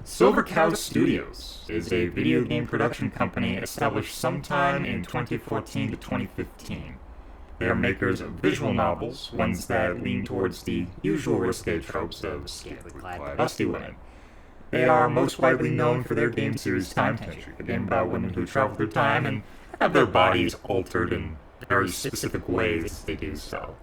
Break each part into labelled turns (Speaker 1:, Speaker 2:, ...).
Speaker 1: Silver Cow Studios is a video game production company established sometime in 2014 to 2015. They are makers of visual novels, ones that lean towards the usual risque tropes of scantily clad busty women. They are most widely known for their game series Time Tension, a game about women who travel through time and have their bodies altered in very specific ways they do so.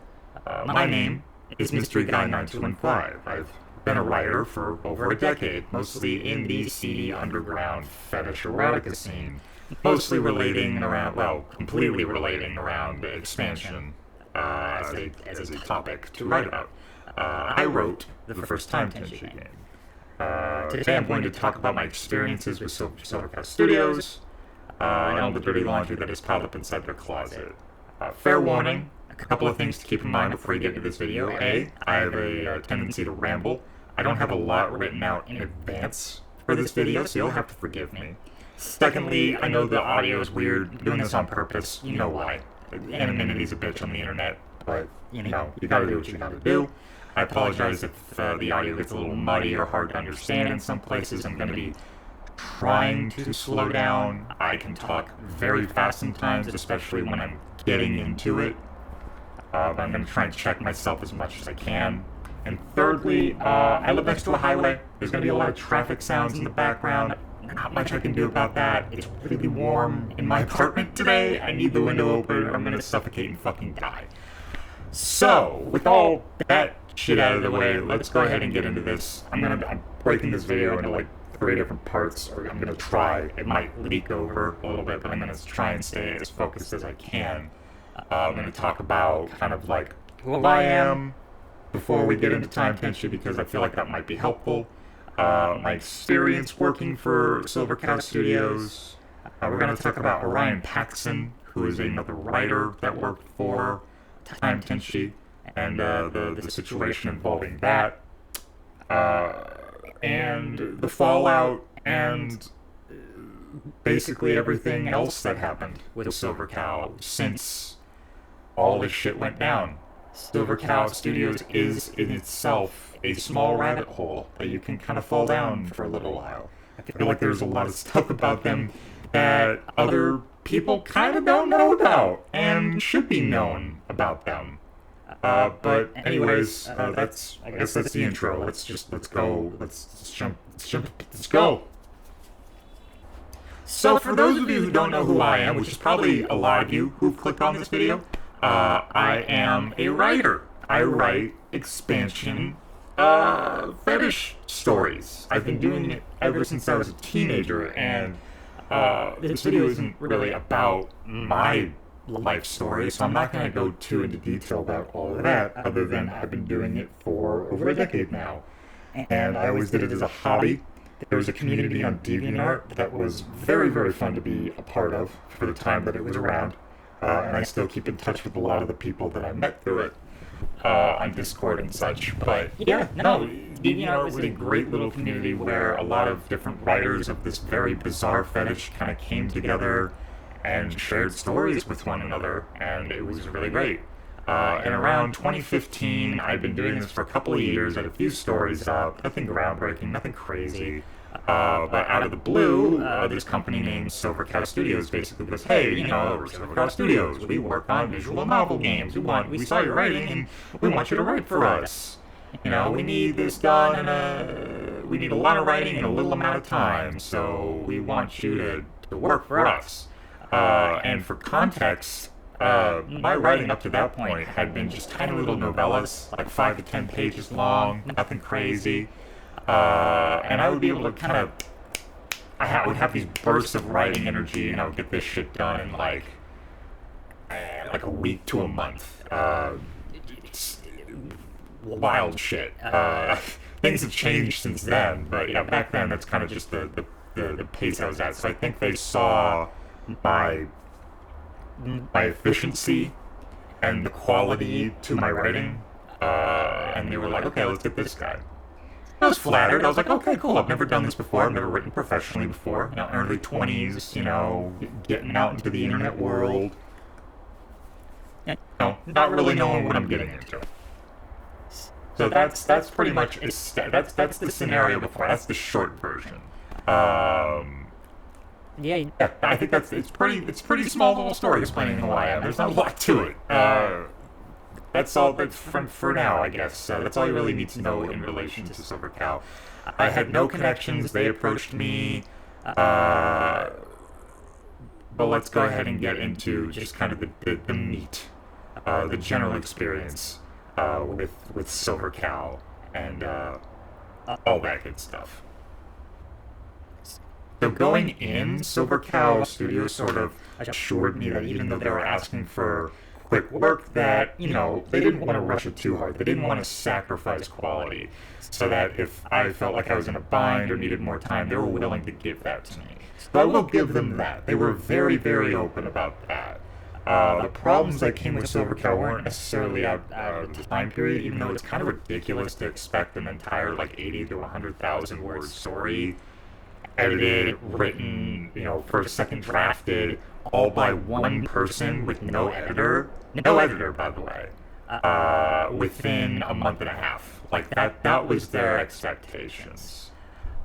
Speaker 1: My name is Mystery Guy 9215. I've been a writer for over a decade, mostly in the seedy underground fetish erotica scene, mostly relating around, well, completely relating around expansion as a topic to write about. I wrote the first Time Tension game. Today I'm going to talk about my experiences with Silver Cow Studios, and all the dirty laundry that is piled up inside their closet. Fair warning, a couple of things to keep in mind before you get into this video. A, I have a tendency to ramble. I don't have a lot written out in advance for this video, so you'll have to forgive me. Secondly, I know the audio is weird. I'm doing this on purpose. You know why. Anonymity's a bitch on the internet, but, you gotta do what you gotta do. I apologize if the audio gets a little muddy or hard to understand in some places. I'm gonna be trying to slow down. I can talk very fast sometimes, especially when I'm getting into it. But I'm gonna try and check myself as much as I can. And thirdly, I live next to a highway. There's going to be a lot of traffic sounds in the background. Not much I can do about that. It's really warm in my apartment today. I need the window open or I'm going to suffocate and fucking die. So, with all that shit out of the way, let's go ahead and get into this. I'm breaking this video into like 3 different parts, or I'm going to try. It might leak over a little bit, but I'm going to try and stay as focused as I can. I'm going to talk about kind of like who I am before we get into Time Tension, because I feel like that might be helpful. My experience working for Silver Cow Studios. We're going to talk about OrionPaxon, who is another writer that worked for Time Tension, and the situation involving that, and the fallout, and basically everything else that happened with Silver Cow since all this shit went down. Silver Cow Studios is in itself a small rabbit hole that you can kind of fall down for a little while. I feel like there's a lot of stuff about them that other people kind of don't know about and should be known about them. But anyways, I guess that's the intro. Let's go. Let's go. So for those of you who don't know who I am, which is probably a lot of you who've clicked on this video, I am a writer. I write expansion, fetish stories. I've been doing it ever since I was a teenager, and, this video isn't really about my life story, so I'm not gonna go too into detail about all of that, other than I've been doing it for over a decade now. And I always did it as a hobby. There was a community on DeviantArt that was very, very fun to be a part of for the time that it was around. And I still keep in touch with a lot of the people that I met through it on Discord and such. But yeah, no, DeviantArt was a great little community where a lot of different writers of this very bizarre fetish kind of came together and shared stories with one another, and it was really great. And around 2015, I've been doing this for a couple of years. I had a few stories up, nothing groundbreaking, nothing crazy. But out of the blue, this company named Silver Cow Studios basically goes, hey, we're Silver Cow Studios. We work on visual novel games. We saw your writing, and we want you to write for us. We need this done, and we need a lot of writing in a little amount of time, so we want you to work for us. And for context, my writing up to that point had been just tiny little novellas, like 5 to 10 pages long, nothing crazy. And I would be able to kind of, I would have these bursts of writing energy, and I would get this shit done in like a week to a month. It's wild shit. Things have changed since then, but yeah, back then that's kind of just the pace I was at. So I think they saw my efficiency and the quality to my writing, and they were like, okay, let's get this guy. I was flattered. I was like, okay, cool. I've never done this before. I've never written professionally before. Early 20s, getting out into the internet world. Not really knowing what I'm getting into. So that's pretty much that's the scenario before. That's the short version. Um, yeah, I think it's pretty small little story explaining who I am. There's not a lot to it. That's all that's for now, I guess. That's all you really need to know in relation to Silver Cow. I had no connections. They approached me. But let's go ahead and get into just kind of the meat, the general experience with Silver Cow and all that good stuff. So going in, Silver Cow Studios sort of assured me that even though they were asking for quick work, that, you know, they didn't want to rush it too hard. They didn't want to sacrifice quality. So that if I felt like I was in a bind or needed more time, they were willing to give that to me. So I will give them that. They were very, very open about that. The problems that came with Silver Cow weren't necessarily out of the time period, even though it's kind of ridiculous to expect an entire, like, 80 to 100,000 word story edited, written, you know, first, second drafted, all by one person with no editor. No editor, by the way. Within a month and a half. Like, that was their expectations.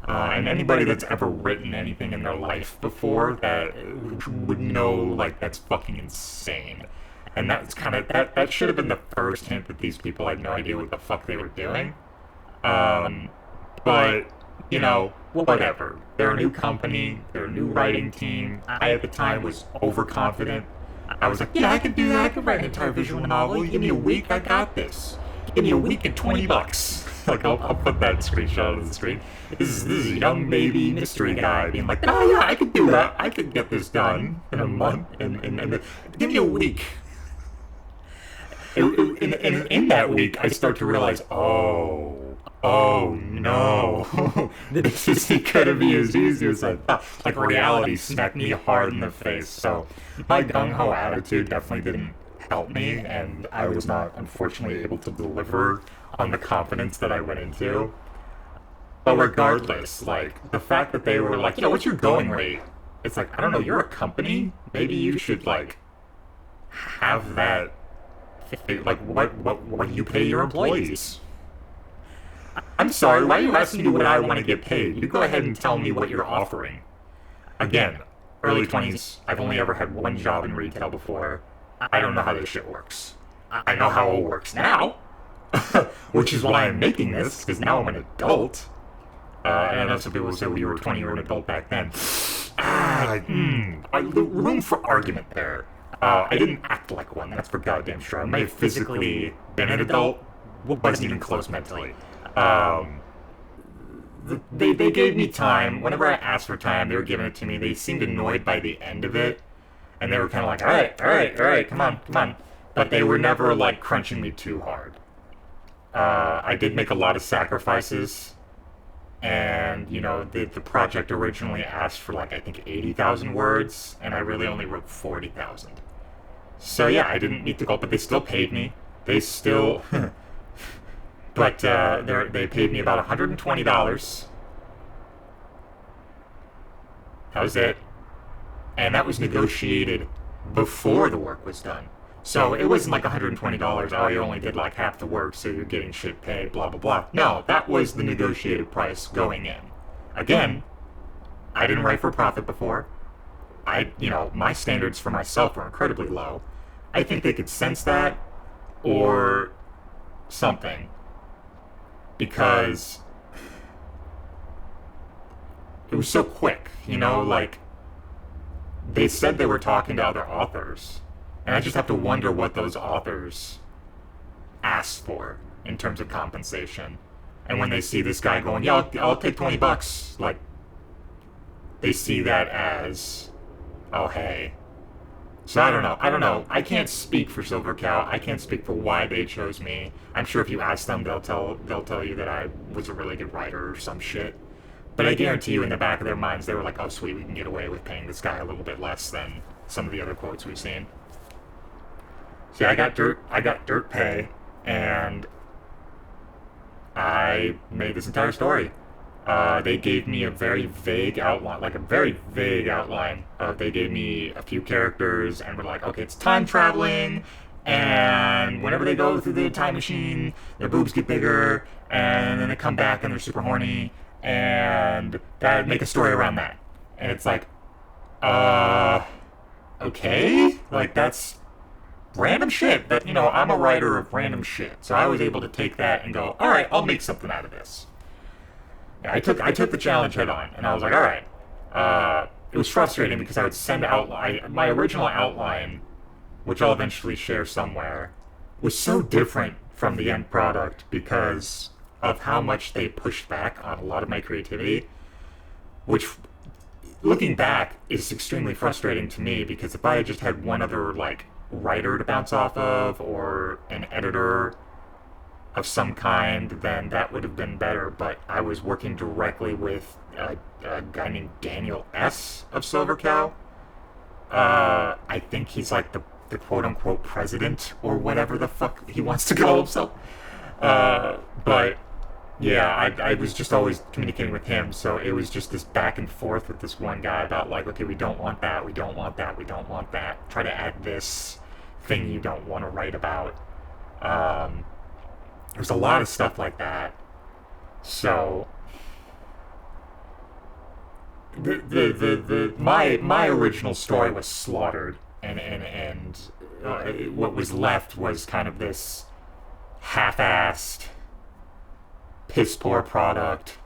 Speaker 1: And anybody that's ever written anything in their life before that would know, like, that's fucking insane. And that's kind of, that should have been the first hint that these people had no idea what the fuck they were doing. But, you know, whatever. They're a new company, they're a new writing team. I, at the time, was overconfident. I was like, yeah, I can do that, I can write an entire visual novel. You give me a week, I got this. Give me a week and $20. Like, I'll put that screenshot on the screen. This is a young baby mystery guy being like, oh yeah, I can do that. I can get this done in a month. And give me a week. In that week, I start to realize, oh no, this isn't gonna be as easy as I thought. Like, reality smacked me hard in the face. So my gung-ho attitude definitely didn't help me, and I was not, unfortunately, able to deliver on the confidence that I went into. But regardless, like, the fact that they were like, you know, what's your going rate? It's like, I don't know, you're a company? Maybe you should, like, have that, like, what do you pay your employees? I'm sorry, why are you asking me what I want to get paid? You go ahead and tell me what you're offering. Again, early 20s, I've only ever had one job in retail before. I don't know how this shit works. I know how it works now, which is why I'm making this, because now I'm an adult. And I know some people say, well, you were 20, you were an adult back then. Room for argument there. I didn't act like one, that's for goddamn sure. I may have physically been an adult, wasn't even close mentally. They gave me time. Whenever I asked for time, they were giving it to me. They seemed annoyed by the end of it. And they were kind of like, all right, come on. But they were never, like, crunching me too hard. I did make a lot of sacrifices. And, you know, the project originally asked for, like, I think 80,000 words. And I really only wrote 40,000. So, yeah, I didn't meet the goal, but they still paid me. They still... But they paid me about $120. That was it. And that was negotiated before the work was done. So it wasn't like $120, oh, you only did like half the work, so you're getting shit paid, blah, blah, blah. No, that was the negotiated price going in. Again, I didn't write for profit before. My standards for myself are incredibly low. I think they could sense that, or something. Because it was so quick, you know, like, they said they were talking to other authors, and I just have to wonder what those authors asked for in terms of compensation. And when they see this guy going, yeah, I'll take $20, like, they see that as, oh, hey. So I don't know. I can't speak for Silver Cow. I can't speak for why they chose me. I'm sure if you ask them, they'll tell you that I was a really good writer or some shit. But I guarantee you in the back of their minds, they were like, oh, sweet, we can get away with paying this guy a little bit less than some of the other quotes we've seen. See, I got dirt pay, and I made this entire story. They gave me a very vague outline, They gave me a few characters, and were like, okay, it's time traveling, And whenever they go through the time machine, their boobs get bigger, and then they come back and they're super horny, and that make a story around that. And it's like, okay, like that's random shit. But I'm a writer of random shit, so I was able to take that and go, all right, I'll make something out of this. Yeah, I took the challenge head on, and I was like, all right. It was frustrating because I would send out my original outline, which I'll eventually share somewhere, was so different from the end product because of how much they pushed back on a lot of my creativity, which, looking back, is extremely frustrating to me because if I had just had one other, like, writer to bounce off of or an editor of some kind, then that would have been better. But I was working directly with a guy named Daniel S. of Silver Cow. I think he's like the quote-unquote president or whatever the fuck he wants to call himself. But yeah, I was just always communicating with him, so it was just this back and forth with this one guy about like, okay, we don't want that, we don't want that, we don't want that. Try to add this thing you don't want to write about. There's a lot of stuff like that. So my original story was slaughtered, and what was left was kind of this half-assed, piss-poor product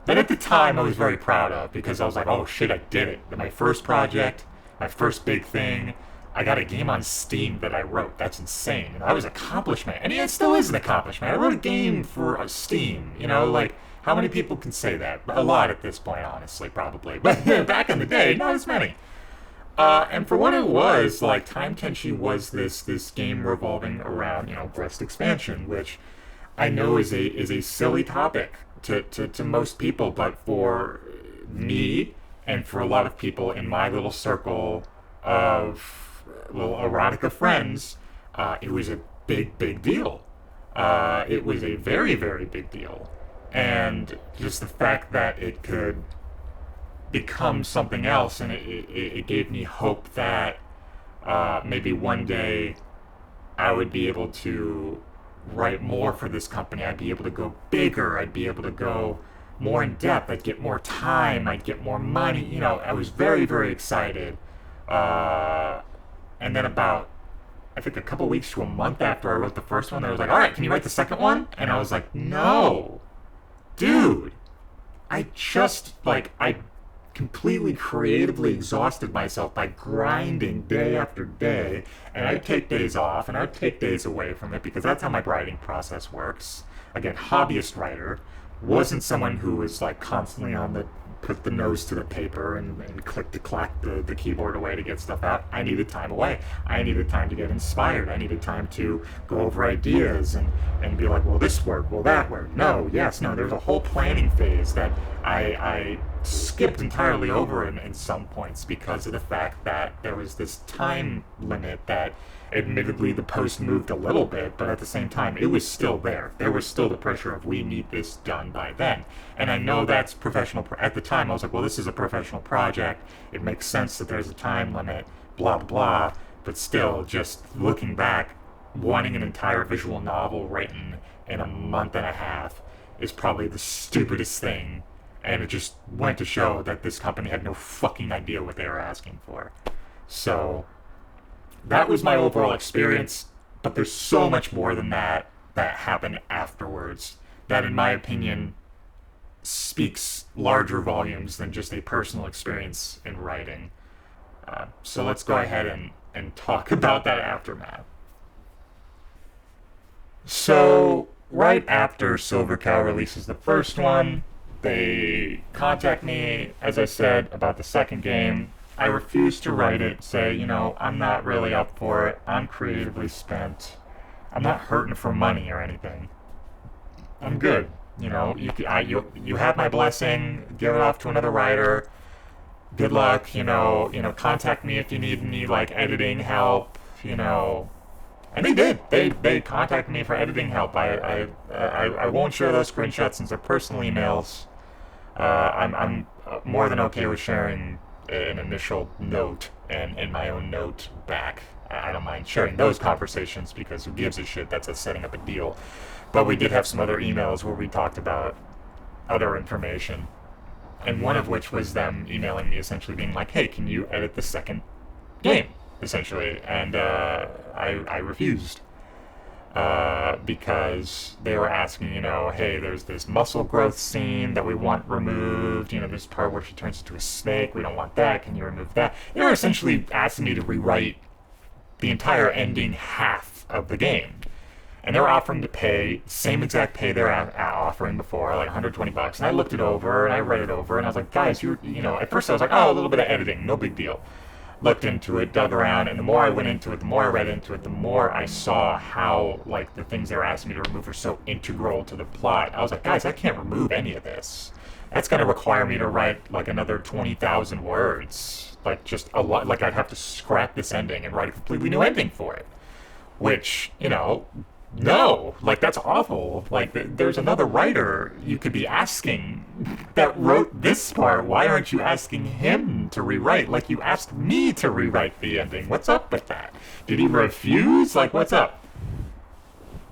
Speaker 1: that at the time I was very proud of because I was like, oh shit, I did it. My first project, my first big thing. I got a game on Steam that I wrote. That's insane. And that was an accomplishment. And it still is an accomplishment. I wrote a game for Steam. Like, how many people can say that? A lot at this point, honestly, probably. But back in the day, not as many. And for what it was, like, Time Tenchi was this game revolving around, breast expansion, which I know is a silly topic to most people, but for me and for a lot of people in my little circle of little erotica friends, it was a big deal. It was a very, very big deal. And just the fact that it could become something else, and it gave me hope that maybe one day I would be able to write more for this company. I'd be able to go bigger. I'd be able to go more in depth. I'd get more time. I'd get more money. I was very, very excited. And then about, I think a couple weeks to a month after I wrote the first one, they was like, all right, can you write the second one? And I was like, no, dude, I completely creatively exhausted myself by grinding day after day, and I'd take days off, and I'd take days away from it, because that's how my writing process works. Again, hobbyist writer, wasn't someone who was like constantly on the put the nose to the paper and click to clack the keyboard away to get stuff out. I needed time away. I needed time to get inspired. I needed time to go over ideas and be like, will this work? Will that work? No, yes, no. There's a whole planning phase that I skipped entirely over in some points because of the fact that there was this time limit that admittedly the post moved a little bit, but at the same time it was still there. There was still the pressure of we need this done by then. And I know that's professional. At the time I was like, well, this is a professional project. It makes sense that there's a time limit, blah, blah, blah. But still, just looking back, wanting an entire visual novel written in a month and a half is probably the stupidest thing. And it just went to show that this company had no fucking idea what they were asking for. So that was my overall experience, but there's so much more than that happened afterwards that, in my opinion, speaks larger volumes than just a personal experience in writing. So let's go ahead and talk about that aftermath. So, right after Silver Cow releases the first one, they contact me, as I said, about the second game. I refuse to write it, say, I'm not really up for it. I'm creatively spent. I'm not hurting for money or anything. I'm good. You have my blessing. Give it off to another writer. Good luck. Contact me if you need any editing help. And they did. They contacted me for editing help. I won't share those screenshots since they're personal emails. I'm more than okay with sharing an initial note and my own note back. I don't mind sharing those conversations because who gives a shit? That's us setting up a deal. But we did have some other emails where we talked about other information. And one of which was them emailing me essentially being like, hey, can you edit the second game? Essentially. And I refused. Because they were asking, hey, there's this muscle growth scene that we want removed, this part where she turns into a snake, we don't want that, can you remove that? They were essentially asking me to rewrite the entire ending half of the game. And they were offering to pay, same exact pay they were offering before, like $120. And I looked it over, and I read it over, and I was like, guys, at first I was like, oh, a little bit of editing, no big deal. Looked into it, dug around, and the more I went into it, the more I read into it, the more I saw how, the things they were asking me to remove were so integral to the plot. I was like, guys, I can't remove any of this. That's going to require me to write, another 20,000 words. Just a lot. I'd have to scrap this ending and write a completely new ending for it. Which, no, that's awful. There's another writer you could be asking that wrote this part. Why aren't you asking him to rewrite? You asked me to rewrite the ending. What's up with that? Did he refuse? What's up?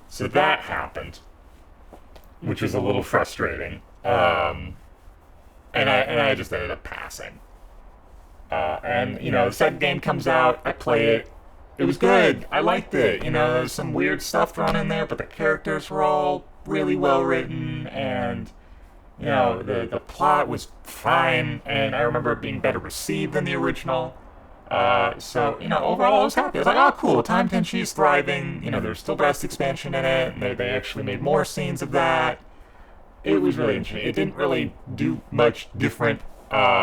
Speaker 1: So that happened, which was a little frustrating. And I just ended up passing. The second game comes out, I play it. It was good. I liked it. There's some weird stuff thrown in there, but the characters were all really well written, and the plot was fine, and I remember it being better received than the original. So overall I was happy. I was like, oh, cool, Time Tenchi is thriving. There's still breast expansion in it, and they actually made more scenes of that. It was really interesting. It didn't really do much different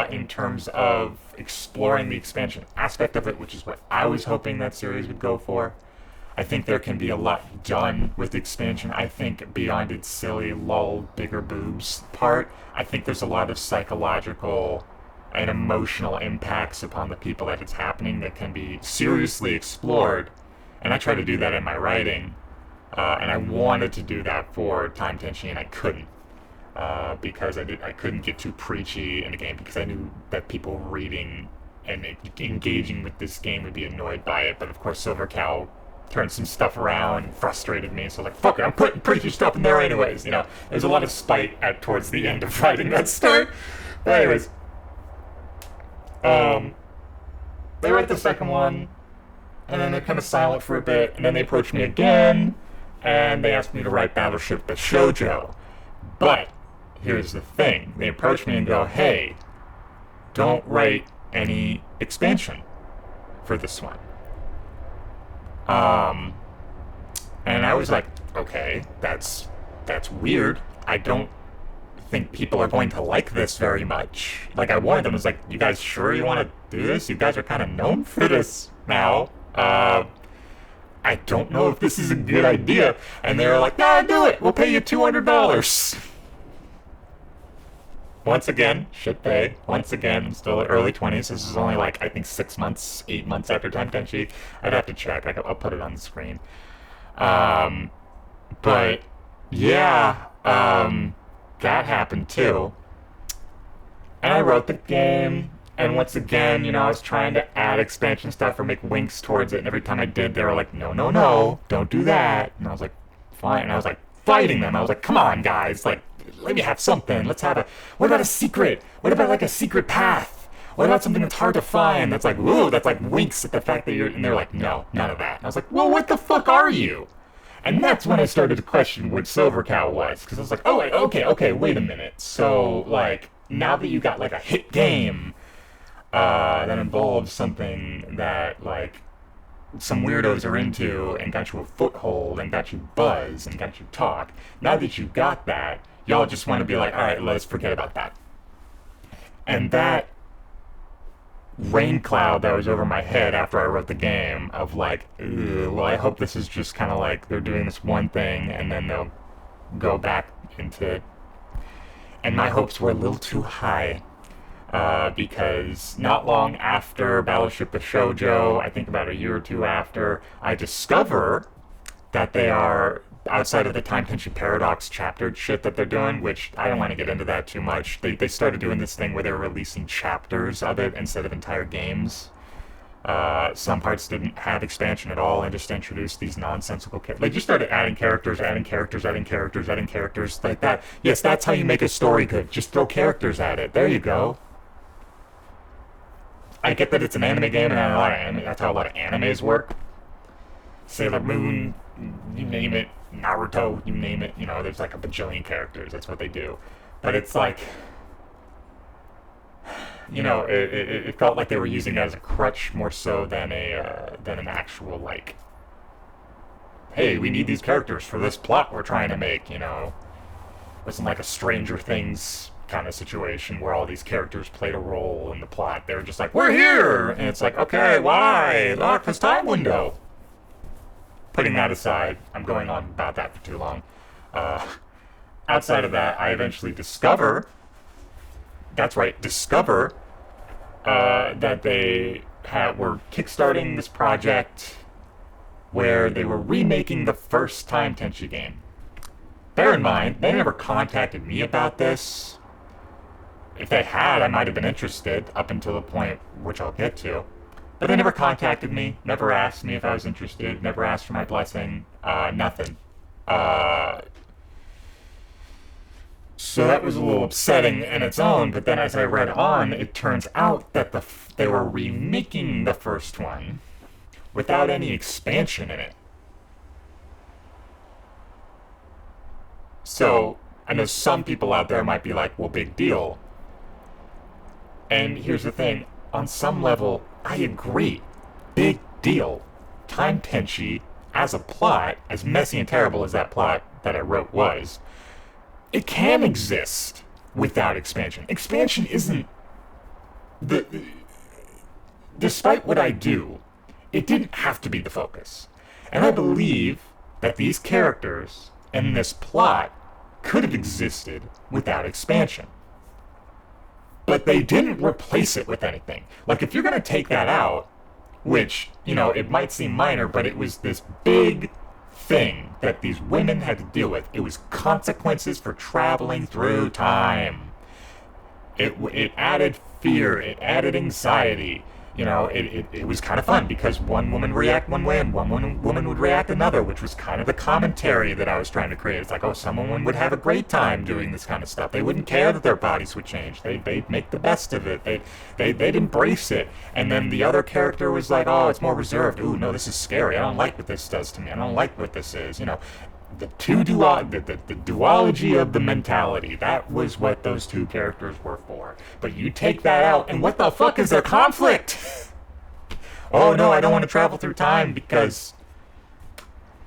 Speaker 1: in terms of exploring the expansion aspect of it, which is what I was hoping that series would go for. I think there can be a lot done with the expansion. I think beyond its silly, lol, bigger boobs part, I think there's a lot of psychological and emotional impacts upon the people that it's happening that can be seriously explored. And I try to do that in my writing. And I wanted to do that for Time Tenchi, and I couldn't. Because I couldn't get too preachy in the game because I knew that people reading and engaging with this game would be annoyed by it. But of course, Silver Cow turned some stuff around and frustrated me. So I was like, fuck it, I'm putting preachy stuff in there anyways. There's a lot of spite towards the end of writing that story. But anyways, they write the second one, and then they're kind of silent for a bit, and then they approach me again, and they asked me to write Battleship the Shoujo. But here's the thing. They approach me and go, hey, don't write any expansion for this one. And I was like, okay, that's weird. I don't think people are going to like this very much. I warned them, I was like, you guys sure you want to do this? You guys are kind of known for this now. I don't know if this is a good idea. And they were like, nah, do it. We'll pay you $200. Once again, should pay. Once again, I'm still early 20s. This is only I think 6 months, 8 months after Time Tenchi. I'd have to check. I'll put it on the screen. But yeah, that happened too. And I wrote the game, and once again, I was trying to add expansion stuff or make winks towards it, and every time I did, they were like, no, don't do that. And I was like, fine. And I was fighting them. I was like, come on, guys, let me have something. Let's have what about a secret? What about a secret path? What about something that's hard to find? That's ooh, that's winks at the fact that and they're like, no, none of that. And I was like, well, what the fuck are you? And that's when I started to question what Silver Cow was. Because I was like, oh, wait, okay, wait a minute. So, now that you got, a hit game that involves something that, some weirdos are into and got you a foothold and got you buzz and got you talk, now that you got that, y'all just want to be like, all right, let's forget about that. And that rain cloud that was over my head after I wrote the game of well, I hope this is just kind of they're doing this one thing and then they'll go back into it. And my hopes were a little too high because not long after Battleship the Shoujo, I think about a year or two after, I discover that they are outside of the Time Tenchi Paradox chaptered shit that they're doing, which I don't want to get into that too much. They started doing this thing where they're releasing chapters of it instead of entire games. Some parts didn't have expansion at all and just introduced these nonsensical characters. They just started adding characters, adding characters, adding characters, adding characters, like that. Yes, that's how you make a story good. Just throw characters at it. There you go. I get that it's an anime game, and that's how a lot of animes work. Sailor Moon, you name it, Naruto, you name it. You know, there's like a bajillion characters. That's what they do. But it's like, you know, it felt like they were using that as a crutch more so than an actual, like, hey, we need these characters for this plot we're trying to make. You know, it wasn't like a Stranger Things kind of situation where all these characters played a role in the plot. They were just like, we're here, and it's like, okay, why? Lock this time window. Putting that aside, I'm going on about that for too long. Outside of that, I eventually discover, that's right, that they were kickstarting this project where they were remaking the first Time Tenchi game. Bear in mind, they never contacted me about this. If they had, I might have been interested up until the point which I'll get to. But they never contacted me, never asked me if I was interested, never asked for my blessing, nothing. So that was a little upsetting in its own, but then as I read on, it turns out that they were remaking the first one without any expansion in it. So, I know some people out there might be like, well, big deal. And here's the thing, on some level, I agree. Big deal. Time Tenchi, as a plot, as messy and terrible as that plot that I wrote was, it can exist without expansion. Expansion isn't despite what I do, it didn't have to be the focus. And I believe that these characters and this plot could have existed without expansion. But they didn't replace it with anything. Like, if you're going to take that out, which, you know, it might seem minor, but it was this big thing that these women had to deal with. It was consequences for traveling through time. It added fear. It added anxiety. You know, it was kind of fun because one woman would react one way and one woman would react another, which was kind of the commentary that I was trying to create. It's like, oh, some women would have a great time doing this kind of stuff. They wouldn't care that their bodies would change. They'd make the best of it. They'd embrace it. And then the other character was like, oh, it's more reserved. Ooh, no, this is scary. I don't like what this does to me. I don't like what this is. You know, the duology of the mentality. That was what those two characters were for. But you take that out, and what the fuck is their conflict? Oh no, I don't want to travel through time because,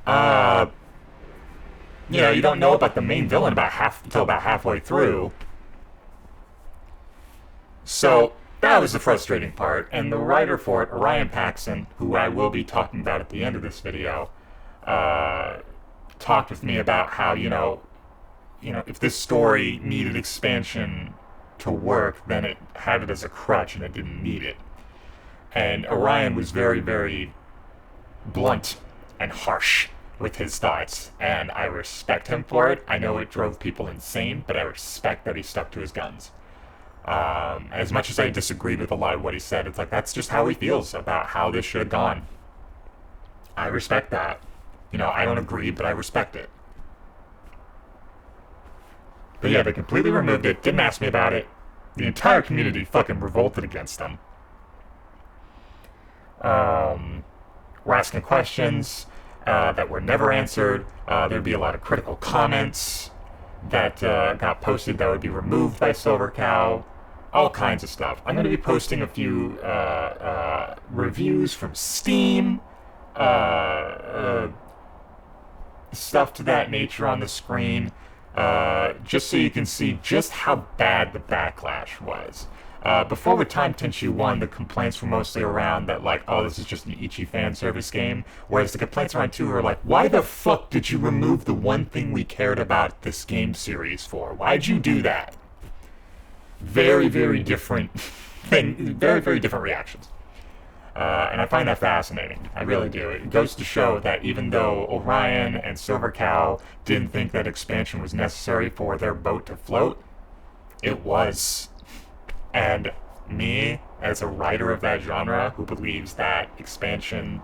Speaker 1: you know, you don't know about the main villain until about halfway through. So that was the frustrating part, and the writer for it, OrionPaxon, who I will be talking about at the end of this video, talked with me about how, you know, if this story needed expansion to work, then it had it as a crutch and it didn't need it. And Orion was very, very blunt and harsh with his thoughts, and I respect him for it. I know it drove people insane, but I respect that he stuck to his guns. As much as I disagreed with a lot of what he said, it's like, that's just how he feels about how this should have gone. I respect that. You know, I don't agree, but I respect it. But yeah, they completely removed it, didn't ask me about it. The entire community fucking revolted against them. We're asking questions that were never answered. There'd be a lot of critical comments that got posted that would be removed by Silver Cow. All kinds of stuff. I'm going to be posting a few reviews from Steam, stuff to that nature on the screen, just so you can see just how bad the backlash was. Before with Time Tenchi 1, the complaints were mostly around that, like, oh, this is just an Ichi fan service game, whereas the complaints around 2 were like, why the fuck did you remove the one thing we cared about this game series for? Why'd you do that? Very, very different thing, very, very different reactions. And I find that fascinating. I really do. It goes to show that even though Orion and Silver Cow didn't think that expansion was necessary for their boat to float, it was. And me, as a writer of that genre who believes that expansion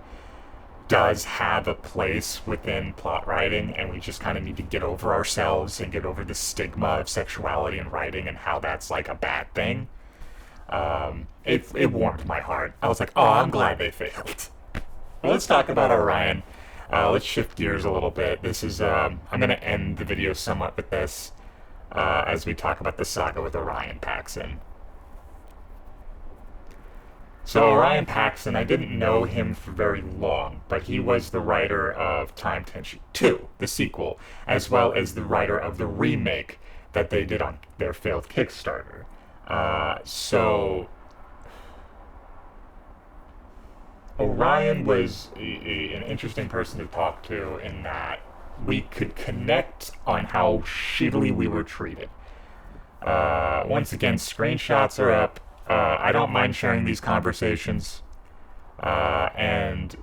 Speaker 1: does have a place within plot writing, and we just kind of need to get over ourselves and get over the stigma of sexuality in writing and how that's like a bad thing. It warmed my heart. I was like, oh, I'm glad they failed. Well, let's talk about Orion. Let's shift gears a little bit. This is, I'm going to end the video somewhat with this as we talk about the saga with OrionPaxon. So OrionPaxon, I didn't know him for very long, but he was the writer of Time Tenchi 2, the sequel, as well as the writer of the remake that they did on their failed Kickstarter. So Orion was an interesting person to talk to in that we could connect on how shittily we were treated. Once again, screenshots are up. I don't mind sharing these conversations, and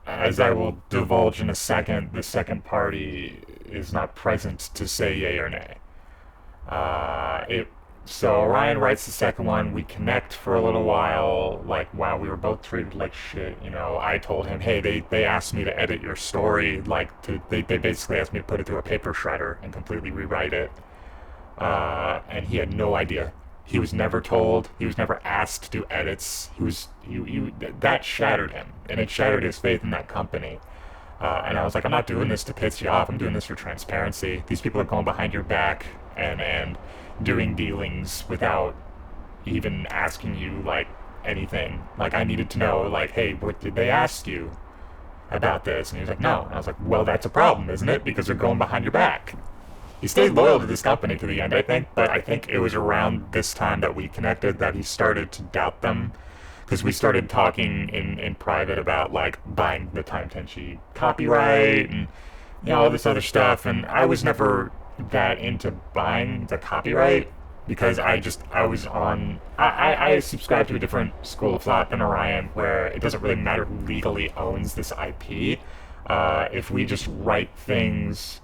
Speaker 1: as I will divulge in a second, the second party is not present to say yay or nay. So Orion writes the second one, we connect for a little while, like, wow, we were both treated like shit, you know. I told him, hey, they asked me to edit your story, like, they basically asked me to put it through a paper shredder and completely rewrite it, and he had no idea. He was never told. He was never asked to do edits. That shattered him, and it shattered his faith in that company. And I was like, I'm not doing this to piss you off. I'm doing this for transparency. These people are going behind your back and doing dealings without even asking you, like, anything. Like, I needed to know, like, hey, what did they ask you about this? And he was like, no. And I was like, well, that's a problem, isn't it? Because they're going behind your back. He stayed loyal to this company to the end, I think, but I think it was around this time that we connected that he started to doubt them, because we started talking in private about, like, buying the Time Tenchi copyright and, you know, all this other stuff, and I was never that into buying the copyright, because I subscribe to a different school of thought than Orion, where it doesn't really matter who legally owns this IP. If we just write things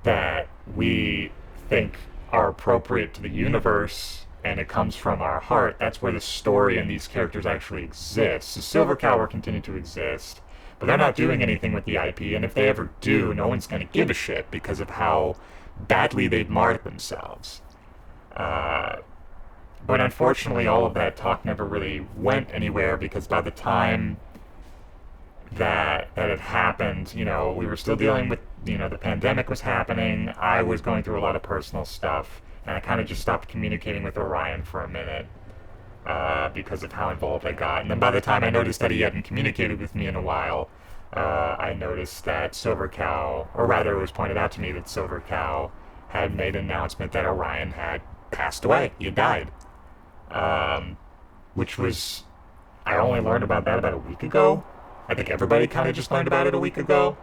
Speaker 1: that we think are appropriate to the universe and it comes from our heart, that's where the story and these characters actually exist. So Silver Cow will continue to exist, but they're not doing anything with the IP, and if they ever do, no one's going to give a shit because of how badly they've marred themselves. But unfortunately, all of that talk never really went anywhere, because by the time that it happened, you know, we were still dealing with, you know, the pandemic was happening, I was going through a lot of personal stuff, and I kind of just stopped communicating with Orion for a minute, because of how involved I got. And then by the time I noticed that he hadn't communicated with me in a while, I noticed that Silver Cow, or rather it was pointed out to me that Silver Cow had made an announcement that Orion had passed away. He had died. Which was, I only learned about that about a week ago. I think everybody kind of just learned about it a week ago.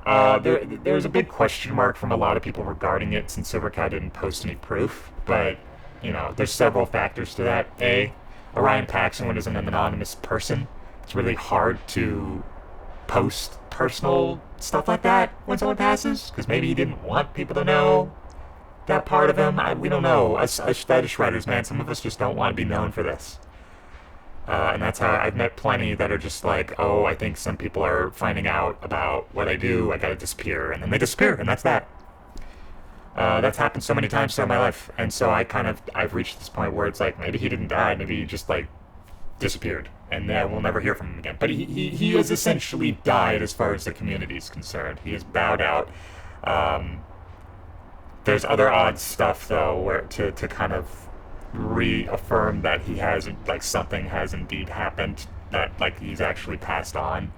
Speaker 1: There's a big question mark from a lot of people regarding it, since Silver Cow didn't post any proof, but, you know, there's several factors to that. A, OrionPaxon is an anonymous person. It's really hard to post personal stuff like that when someone passes, because maybe he didn't want people to know that part of him. We don't know. Us fetish writers, man, some of us just don't want to be known for this. And that's how I've met plenty that are just like, oh, I think some people are finding out about what I do, I gotta disappear, and then they disappear, and that's that. That's happened so many times throughout my life, and so I've reached this point where it's like, maybe he didn't die, maybe he just, like, disappeared, and we'll never hear from him again. But he has essentially died as far as the community is concerned. He has bowed out. There's other odd stuff, though, where to kind of reaffirm that he has, like, something has indeed happened, that, like, he's actually passed on.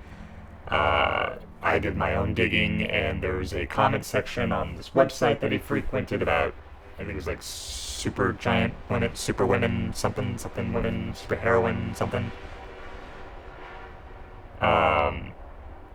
Speaker 1: I did my own digging, and there was a comment section on this website that he frequented about, I think it was like super giant women, super women, something women, super heroine, something.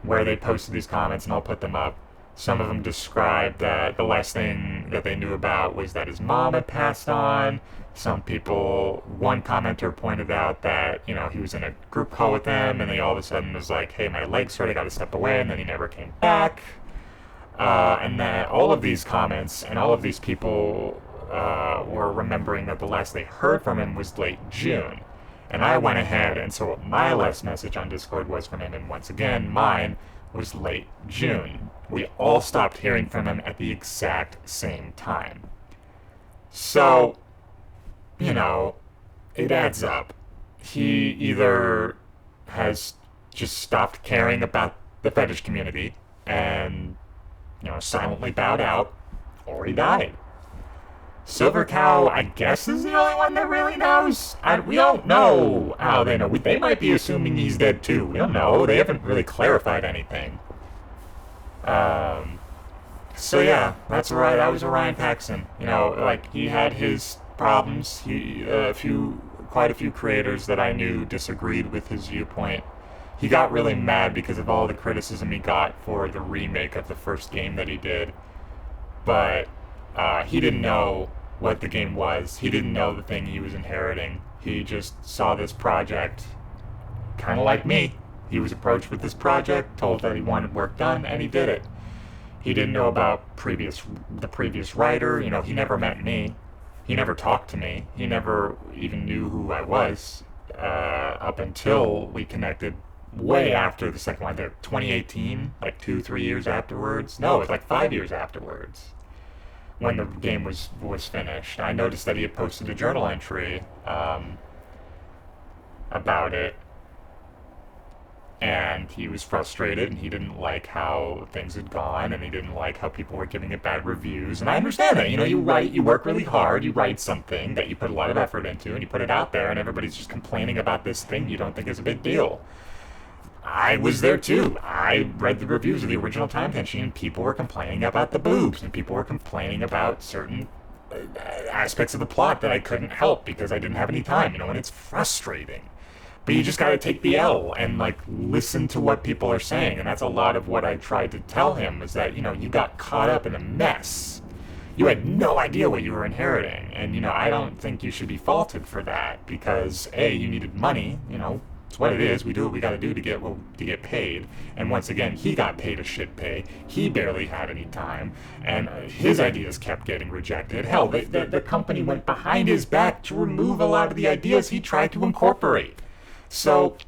Speaker 1: Where they posted these comments, and I'll put them up. Some of them described that the last thing that they knew about was that his mom had passed on. Some people, one commenter pointed out that, you know, he was in a group call with them, and they all of a sudden was like, hey, my leg's hurt, I gotta step away, and then he never came back. And that all of these comments and all of these people were remembering that the last they heard from him was late June. And I went ahead, and so my last message on Discord was from him, and once again, mine was late June. We all stopped hearing from him at the exact same time. So, you know, it adds up. He either has just stopped caring about the fetish community and, silently bowed out, or he died. Silver Cow, I guess, is the only one that really knows. We don't know how they know. They might be assuming he's dead too. We don't know. They haven't really clarified anything. So yeah, that's right. That was OrionPaxon. He had his problems. Quite a few creators that I knew disagreed with his viewpoint. He got really mad because of all the criticism he got for the remake of the first game that he did. But he didn't know what the game was. He didn't know the thing he was inheriting. He just saw this project, kind of like me. He was approached with this project, told that he wanted work done, and he did it. He didn't know about the previous writer. He never met me. He never talked to me. He never even knew who I was up until we connected way after the second one. 2018, 2-3 years afterwards. No, it was 5 years afterwards when the game was finished. I noticed that he had posted a journal entry about it, and he was frustrated, and he didn't like how things had gone, and he didn't like how people were giving it bad reviews. And I understand that. You work really hard, you write something that you put a lot of effort into, and you put it out there, and everybody's just complaining about this thing you don't think is a big deal. I was there too. I read the reviews of the original Time Machine, and people were complaining about the boobs, and people were complaining about certain aspects of the plot that I couldn't help because I didn't have any time, and it's frustrating. But you just gotta take the L and listen to what people are saying, and that's a lot of what I tried to tell him, is that, you got caught up in a mess. You had no idea what you were inheriting, and, I don't think you should be faulted for that, because, A, you needed money, it's what it is, we do what we gotta do to get paid, and once again, he got paid a shit pay, he barely had any time, and his ideas kept getting rejected. Hell, the company went behind his back to remove a lot of the ideas he tried to incorporate. So,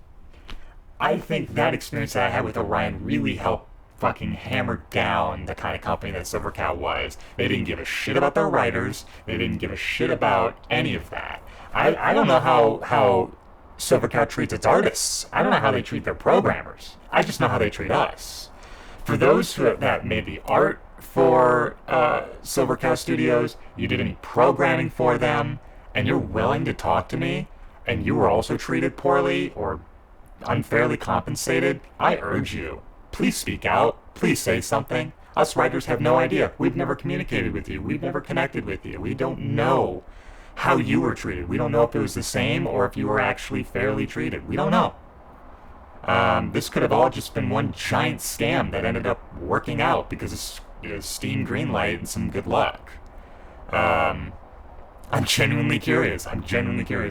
Speaker 1: I think that experience that I had with Orion really helped fucking hammer down the kind of company that Silver Cow was. They didn't give a shit about their writers. They didn't give a shit about any of that. I don't know how Silver Cow treats its artists. I don't know how they treat their programmers. I just know how they treat us. For those that made the art for Silver Cow Studios, you did any programming for them, and you're willing to talk to me, and you were also treated poorly or unfairly compensated, I urge you, please speak out, please say something. Us writers have no idea. We've never communicated with you. We've never connected with you. We don't know how you were treated. We don't know if it was the same or if you were actually fairly treated. We don't know. This could have all just been one giant scam that ended up working out because of Steam Greenlight and some good luck. I'm genuinely curious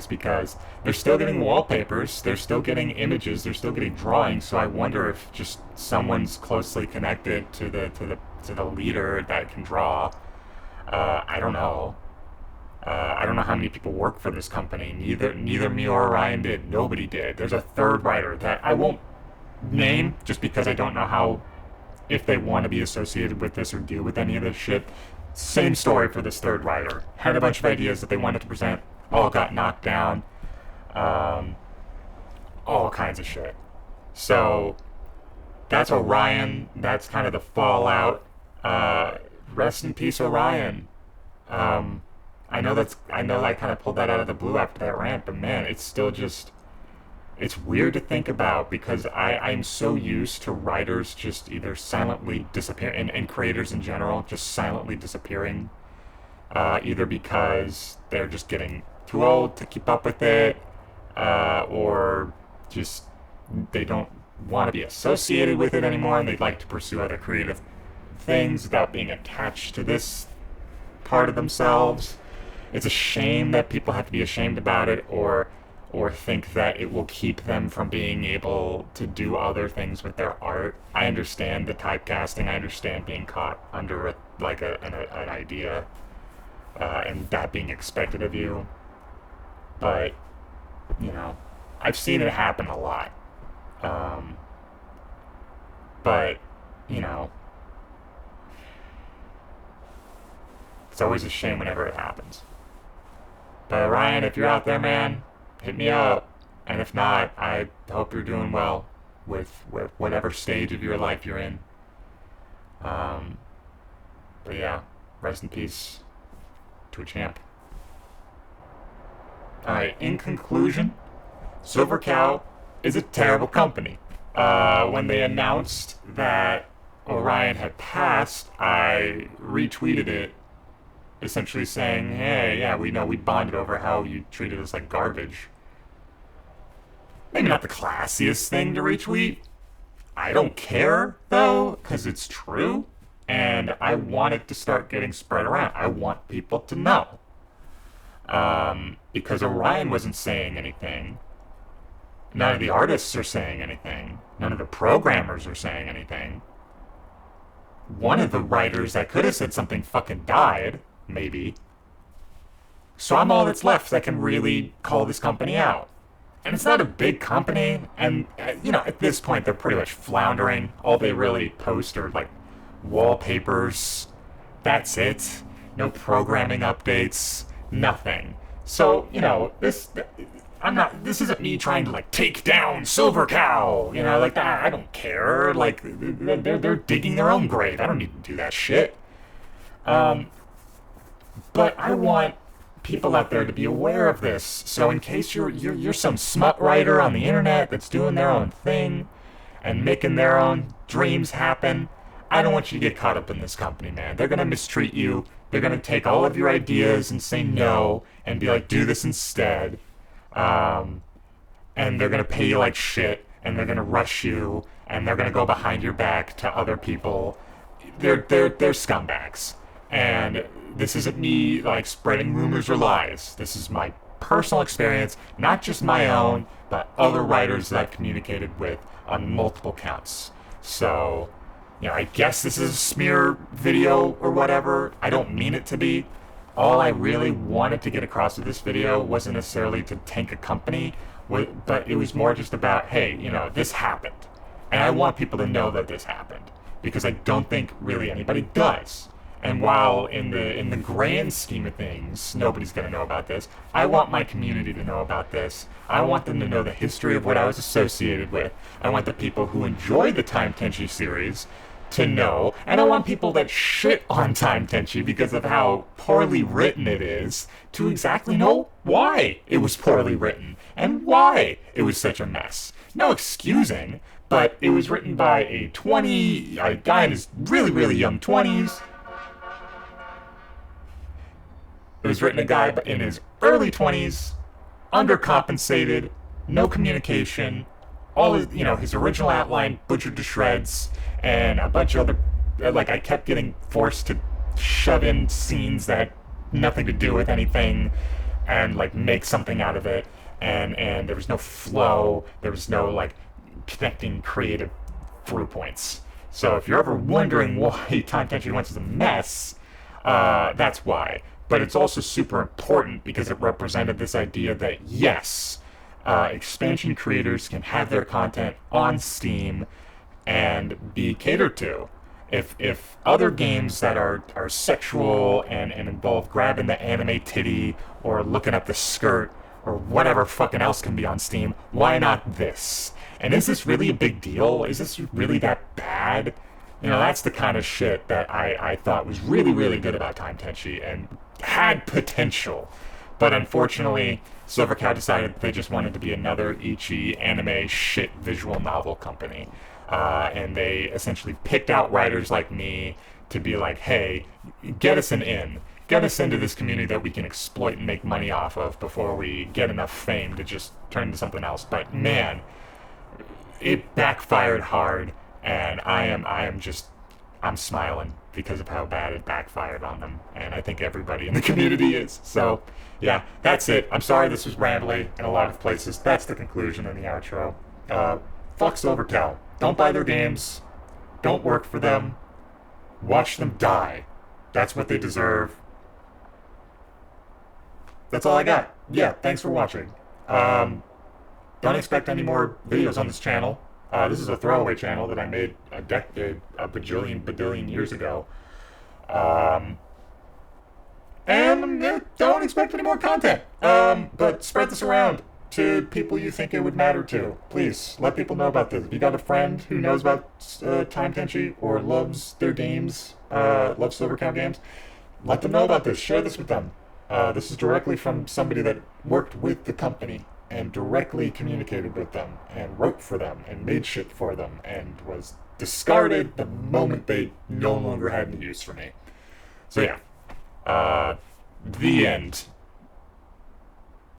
Speaker 1: because they're still getting wallpapers, they're still getting images, they're still getting drawings. So I wonder if just someone's closely connected to the leader that can draw. I don't know. I don't know how many people work for this company. Neither me or Orion did. Nobody did. There's a third writer that I won't name just because I don't know if they want to be associated with this or deal with any of this shit. Same story for this third writer. Had a bunch of ideas that they wanted to present, all got knocked down, all kinds of shit. So that's Orion. That's kind of the fallout. Rest in peace, Orion. I know I kind of pulled that out of the blue after that rant, but man, it's still just, it's weird to think about because I'm so used to writers just either silently disappearing, and creators in general just silently disappearing, either because they're just getting too old to keep up with it, or just they don't want to be associated with it anymore and they'd like to pursue other creative things without being attached to this part of themselves. It's a shame that people have to be ashamed about it or think that it will keep them from being able to do other things with their art. I understand the typecasting. I understand being caught under an idea. and that being expected of you. But, you know, I've seen it happen a lot. Um, but, you know, it's always a shame whenever it happens. But Ryan, if you're out there, man, hit me up. And if not, I hope you're doing well with whatever stage of your life you're in. Um, but yeah, rest in peace to a champ. Alright, in conclusion, Silver Cow is a terrible company. When they announced that Orion had passed, I retweeted it, essentially saying, hey, yeah, we know we bonded over how you treated us like garbage. Maybe not the classiest thing to retweet. I don't care, though, because it's true, and I want it to start getting spread around. I want people to know. Because Orion wasn't saying anything. None of the artists are saying anything. None of the programmers are saying anything. One of the writers that could have said something fucking died, maybe. So I'm all that's left that can really call this company out. And it's not a big company, and, at this point they're pretty much floundering. All they really post are, like, wallpapers. That's it. No programming updates. Nothing. So, this isn't me trying to, like, take down Silver Cow. Like, I don't care. Like, they're digging their own grave. I don't need to do that shit. But I want people out there to be aware of this. So in case you're some smut writer on the internet that's doing their own thing and making their own dreams happen, I don't want you to get caught up in this company, man. They're gonna mistreat you. They're gonna take all of your ideas and say no and be like, do this instead. And they're gonna pay you like shit, and they're gonna rush you, and they're gonna go behind your back to other people. They're scumbags. And this isn't me, like, spreading rumors or lies. This is my personal experience, not just my own, but other writers that I've communicated with on multiple counts. So, I guess this is a smear video or whatever. I don't mean it to be. All I really wanted to get across with this video wasn't necessarily to tank a company, but it was more just about, hey, this happened. And I want people to know that this happened, because I don't think really anybody does. And while in the grand scheme of things, nobody's going to know about this, I want my community to know about this. I want them to know the history of what I was associated with. I want the people who enjoy the Time Tenchi series to know. And I want people that shit on Time Tenchi because of how poorly written it is to exactly know why it was poorly written and why it was such a mess. No excusing, but it was written by a guy in his really, really young 20s. It was written a guy in his early 20s, undercompensated, no communication, all his original outline butchered to shreds, and a bunch of other, I kept getting forced to shove in scenes that had nothing to do with anything, and, make something out of it, and there was no flow, there was no, connecting creative through points. So if you're ever wondering why Time Tenchi Once is a mess, that's why. But it's also super important because it represented this idea that, yes, expansion creators can have their content on Steam and be catered to. If other games that are sexual and involve grabbing the anime titty or looking at the skirt or whatever fucking else can be on Steam, why not this? And is this really a big deal? Is this really that bad? That's the kind of shit that I thought was really, really good about Time Tenchi and had potential. But unfortunately, Silver Cow decided they just wanted to be another ecchi anime shit visual novel company. And they essentially picked out writers like me to be like, hey, get us an in. Get us into this community that we can exploit and make money off of before we get enough fame to just turn into something else. But man, it backfired hard. And I'm smiling because of how bad it backfired on them. And I think everybody in the community is. So, yeah, that's it. I'm sorry this was rambly in a lot of places. That's the conclusion and the outro. Fuck Silver Cow. Don't buy their games. Don't work for them. Watch them die. That's what they deserve. that's all I got. Yeah, thanks for watching. Don't expect any more videos on this channel. This is a throwaway channel that I made a bajillion years ago. And don't expect any more content. But spread this around to people you think it would matter to. Please, let people know about this. If you got a friend who knows about Time Tenchi or loves their games, loves Silver Cow games, let them know about this. Share this with them. This is directly from somebody that worked with the company and directly communicated with them and wrote for them and made shit for them and was discarded the moment they no longer had any use for me. So yeah, the end.